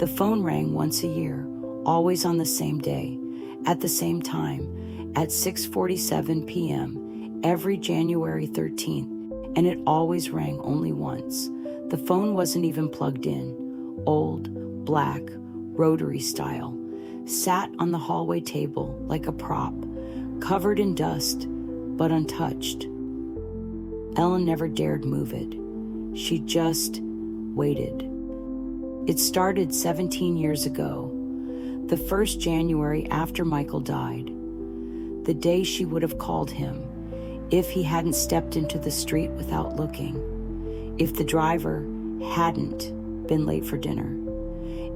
The phone rang once a year, always on the same day, at the same time, at 6:47 p.m., every January 13th, and it always rang only once. The phone wasn't even plugged in. Old, black, rotary style, sat on the hallway table like a prop, covered in dust, but untouched. Ellen never dared move it. She just waited. It started 17 years ago, the first January after Michael died, the day she would have called him if he hadn't stepped into the street without looking, if the driver hadn't been late for dinner,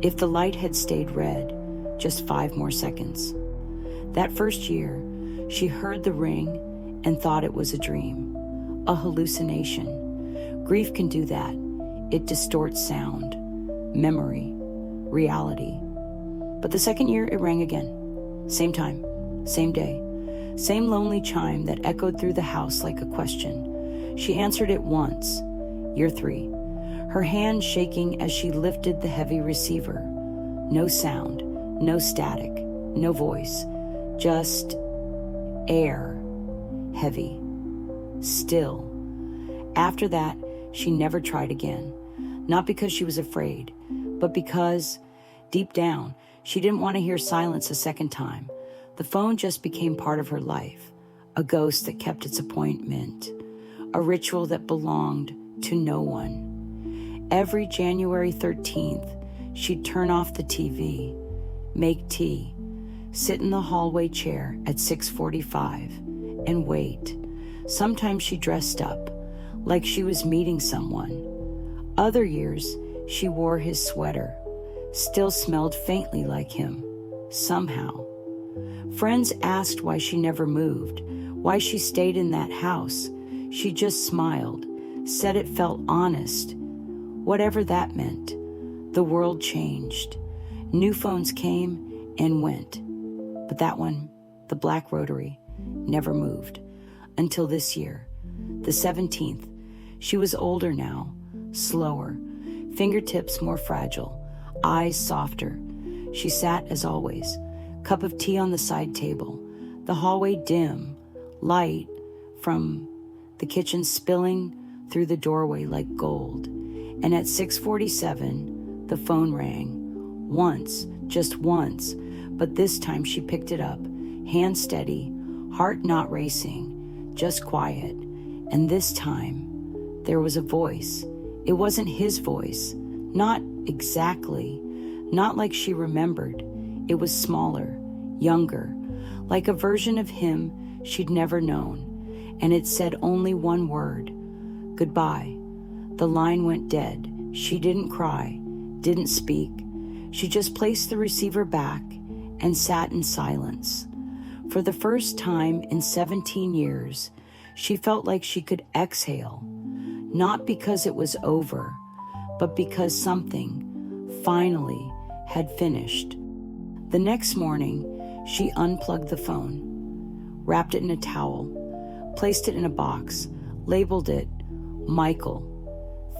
if the light had stayed red just 5 more seconds. That first year, she heard the ring and thought it was a dream, a hallucination. Grief can do that. It distorts sound, memory, reality. But the second year, it rang again. Same time, same day, same lonely chime that echoed through the house like a question. She answered it once, year 3, her hand shaking as she lifted the heavy receiver. No sound, no static, no voice, just air, heavy, still. After that, she never tried again, not because she was afraid, but because, deep down, she didn't want to hear silence a second time. The phone just became part of her life, a ghost that kept its appointment, a ritual that belonged to no one. Every January 13th, she'd turn off the TV, make tea, sit in the hallway chair at 6:45, and wait. Sometimes she dressed up, like she was meeting someone. Other years, she wore his sweater, still smelled faintly like him, somehow. Friends asked why she never moved, why she stayed in that house. She just smiled, said it felt honest. Whatever that meant, the world changed. New phones came and went. But that one, the black rotary, never moved. Until this year, the 17th. She was older now, slower, fingertips more fragile, eyes softer. She sat as always, cup of tea on the side table, the hallway dim, light from the kitchen spilling through the doorway like gold. And at 6:47, the phone rang. Once, just once, but this time she picked it up, hand steady, heart not racing, just quiet. And this time, there was a voice. It wasn't his voice, not exactly, not like she remembered. It was smaller, younger, like a version of him she'd never known. And it said only one word, goodbye. The line went dead. She didn't cry, didn't speak. She just placed the receiver back and sat in silence. For the first time in 17 years, she felt like she could exhale, not because it was over, but because something finally had finished. The next morning, she unplugged the phone, wrapped it in a towel, placed it in a box, labeled it Michael,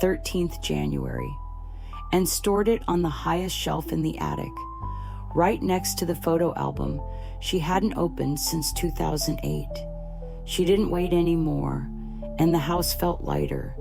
13th January, and stored it on the highest shelf in the attic, right next to the photo album she hadn't opened since 2008. She didn't wait anymore, and the house felt lighter,